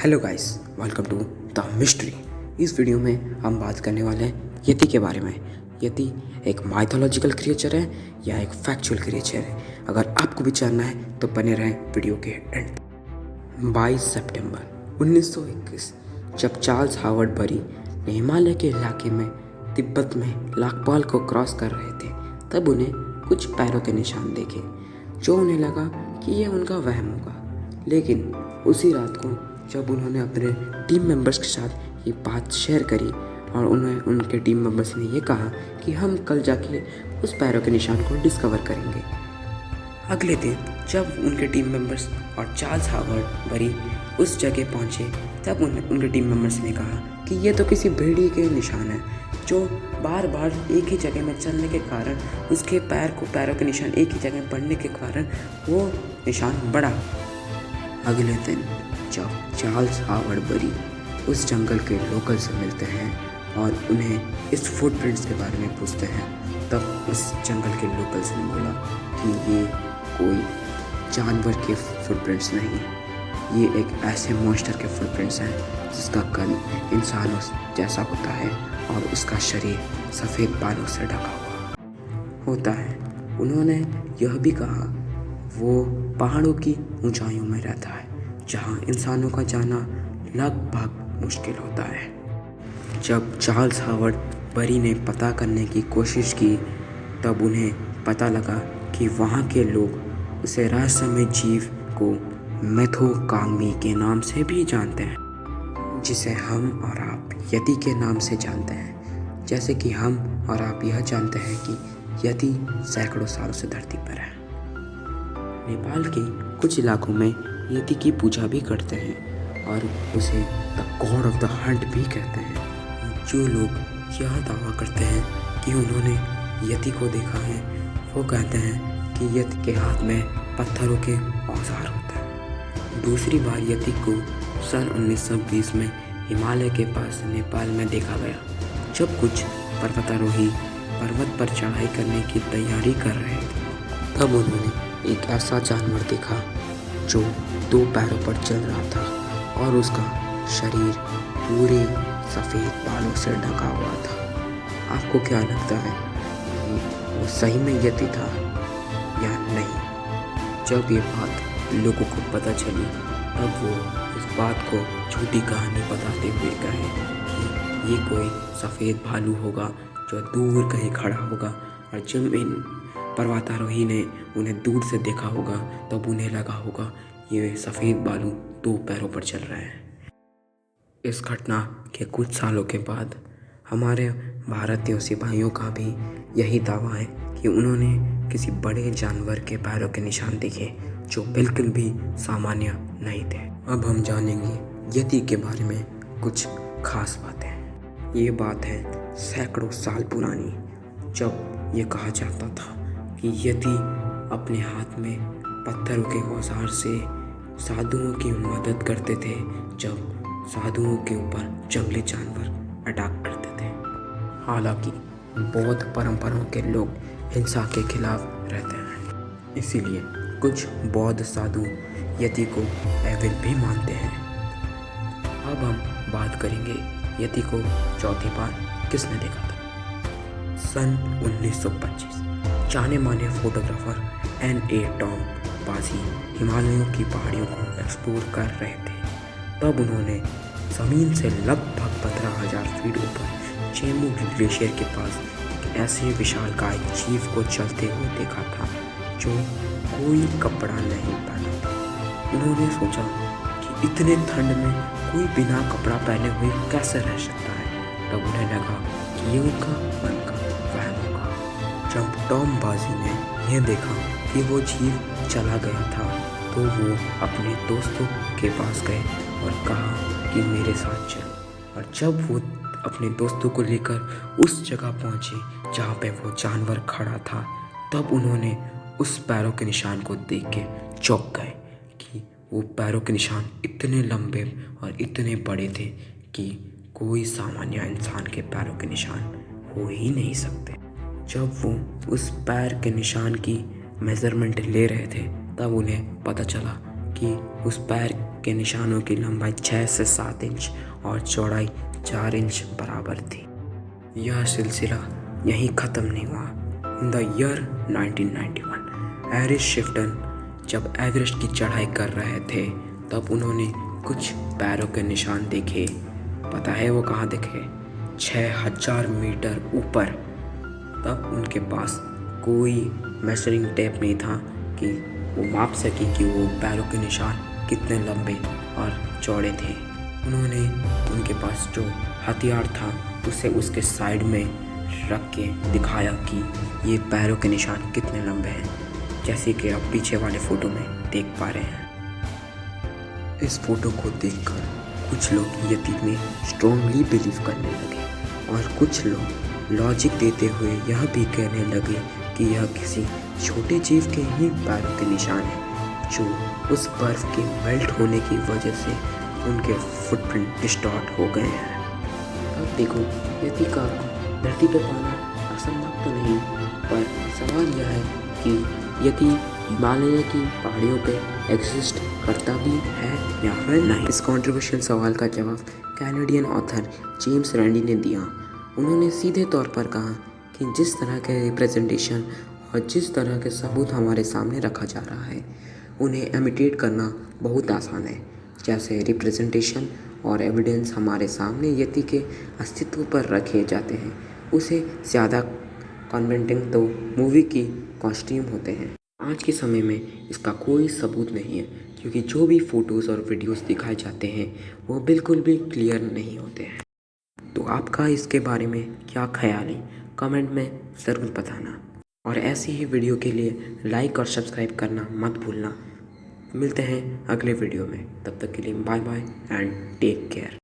Hello guys, welcome to the mystery. इस video में हम बात करने वाले हैं यति के बारे में। यति एक माइथोलॉजिकल क्रिएचर है या एक फैक्चुअल क्रिएचर है। अगर आपको भी जानना है तो बने रहें वीडियो के एंड। 22 सितंबर 1921 जब चार्ल्स हावर्ड बरी ने हिमालय के इलाके में तिब्बत में लाकपाल को क्रॉस कर रहे थे, तब उन्हें कुछ पैरों के निशान देखे जो उन्हें लगा कि यह उनका वहम होगा। लेकिन उसी रात को जब उन्होंने अपने टीम मेंबर्स के साथ ये बात शेयर करी और उनके टीम मेंबर्स ने ये कहा कि हम कल जाके उस पैरों के निशान को डिस्कवर करेंगे। अगले दिन जब उनके टीम मेंबर्स और चार्ल्स हावर्ड बरी उस जगह पहुंचे, तब उनके टीम मेंबर्स ने कहा कि ये तो किसी भेड़िए के निशान है जो बार बार एक ही जगह में चलने के कारण उसके पैरों के निशान एक ही जगह में पड़ने के कारण वो निशान बढ़ा। अगले दिन जब चार्ल्स हावर्ड बरी उस जंगल के लोकल से मिलते हैं और उन्हें इस फुटप्रिंट्स के बारे में पूछते हैं, तब उस जंगल के लोकल्स ने बोला कि ये कोई जानवर के फुटप्रिंट्स नहीं, ये एक ऐसे मॉन्स्टर के फुटप्रिंट्स हैं जिसका कद इंसानों जैसा होता है और उसका शरीर सफ़ेद बालों से ढका हुआ होता है। उन्होंने यह भी कहा वो पहाड़ों की ऊंचाइयों में रहता है जहां इंसानों का जाना लगभग मुश्किल होता है। जब चार्ल्स हावर्ड बरी ने पता करने की कोशिश की, तब उन्हें पता लगा कि वहां के लोग उसे रहस्यमय जीव को मेथोकांगमी के नाम से भी जानते हैं, जिसे हम और आप यति के नाम से जानते हैं। जैसे कि हम और आप यह जानते हैं कि यति सैकड़ों सालों से धरती पर है। नेपाल के कुछ इलाकों में यति की पूजा भी करते हैं और उसे the God of the Hunt भी कहते हैं। जो लोग यह दावा करते हैं कि उन्होंने यति को देखा है, वो कहते हैं कि यति के हाथ में पत्थरों के औजार होते हैं। दूसरी बार यति को सन 1920 में हिमालय के पास नेपाल में देखा गया, जब कुछ पर्वतारोही पर्वत पर चढ़ाई करने की तैयारी कर रहे थे। तब उन्होंने एक ऐसा जानवर देखा जो 2 पैरों पर चल रहा था और उसका शरीर पूरे सफ़ेद बालों से ढका हुआ था। आपको क्या लगता है कि वो सही में यति था या नहीं? जब ये बात लोगों को पता चली, तब वो इस बात को झूठी कहानी बताते हुए कहे कि ये कोई सफ़ेद भालू होगा जो दूर कहीं खड़ा होगा, और जब इन पर्वतारोही ने उन्हें दूर से देखा होगा तब उन्हें लगा होगा ये सफ़ेद भालू 2 पैरों पर चल रहा है। इस घटना के कुछ सालों के बाद हमारे भारतीय सिपाहियों का भी यही दावा है कि उन्होंने किसी बड़े जानवर के पैरों के निशान देखे जो बिल्कुल भी सामान्य नहीं थे। अब हम जानेंगे यति के बारे में कुछ खास बातें। ये बात है सैकड़ों साल पुरानी, जब ये कहा जाता था कि यति अपने हाथ में पत्थरों के औजार से साधुओं की मदद करते थे जब साधुओं के ऊपर जंगली जानवर अटैक करते थे। हालांकि बौद्ध परंपराओं के लोग हिंसा के खिलाफ रहते हैं, इसीलिए कुछ बौद्ध साधु यति को एविल भी मानते हैं। अब हम बात करेंगे यति को चौथी बार किसने देखा था। सन 1925 जाने माने फोटोग्राफर N.A. टॉम बाजी हिमालयों की पहाड़ियों को एक्सप्लोर कर रहे थे। तब उन्होंने ज़मीन से लगभग 15,000 फीट ऊपर चेमू ग्लेशियर के पास एक ऐसे विशालकाय जीव को चलते हुए देखा था जो कोई कपड़ा नहीं पहना था। उन्होंने सोचा कि इतने ठंड में कोई बिना कपड़ा पहने हुए कैसे रह सकता है। तब उन्हें लगा कि ये उनका मन का वहम होगा। जब टॉम बाजी ने यह देखा कि वो जीव चला गया था, तो वो अपने दोस्तों के पास गए और कहा कि मेरे साथ चल। और जब वो अपने दोस्तों को लेकर उस जगह पहुंचे जहाँ पे वो जानवर खड़ा था, तब उन्होंने उस पैरों के निशान को देख के चौंक गए कि वो पैरों के निशान इतने लंबे और इतने बड़े थे कि कोई सामान्य इंसान के पैरों के निशान हो ही नहीं सकते। जब वो उस पैर के निशान की मेज़रमेंट ले रहे थे, तब उन्हें पता चला कि उस पैर के निशानों की लंबाई 6 से 7 इंच और चौड़ाई 4 इंच बराबर थी। यह सिलसिला यहीं ख़त्म नहीं हुआ। इन द ईयर 1991 हैरिस शिफ्टन जब एवरेस्ट की चढ़ाई कर रहे थे तब उन्होंने कुछ पैरों के निशान देखे। पता है वो कहाँ देखे? 6000 मीटर ऊपर। तब उनके पास कोई मेजरिंग टेप नहीं था कि वो माप सके कि वो पैरों के निशान कितने लंबे और चौड़े थे। उन्होंने उनके पास जो हथियार था उसे उसके साइड में रख के दिखाया कि ये पैरों के निशान कितने लंबे हैं, जैसे कि आप पीछे वाले फ़ोटो में देख पा रहे हैं। इस फोटो को देखकर कुछ लोग यति में स्ट्रॉन्गली बिलीव करने लगे और कुछ लोग लॉजिक देते हुए यह भी कहने लगे कि यह किसी छोटे जीव के ही पैरों के निशान हैं जो उस बर्फ के मेल्ट होने की वजह से उनके फुटप्रिंट डिस्टॉर्ट हो गए हैं। अब देखो, यति का धरती पर पाना असंभव तो नहीं, पर सवाल यह है कि यति हिमालय की पहाड़ियों पे एग्जिस्ट करता भी है या फिर नहीं। इस कॉन्ट्रोवर्शियल सवाल का जवाब कैनेडियन ऑथर जेम्स रैंडी ने दिया। उन्होंने सीधे तौर पर कहा कि जिस तरह के रिप्रेजेंटेशन और जिस तरह के सबूत हमारे सामने रखा जा रहा है उन्हें इमिटेट करना बहुत आसान है। जैसे रिप्रेजेंटेशन और एविडेंस हमारे सामने यति के अस्तित्व पर रखे जाते हैं, उसे ज़्यादा कन्विंसिंग तो मूवी की कॉस्ट्यूम होते हैं। आज के समय में इसका कोई सबूत नहीं है क्योंकि जो भी फ़ोटोज़ और वीडियोस दिखाए जाते हैं वो बिल्कुल भी क्लियर नहीं होते हैं। तो आपका इसके बारे में क्या ख्याल है, कमेंट में ज़रूर बताना। और ऐसी ही वीडियो के लिए लाइक और सब्सक्राइब करना मत भूलना। मिलते हैं अगले वीडियो में, तब तक के लिए bye bye and take care.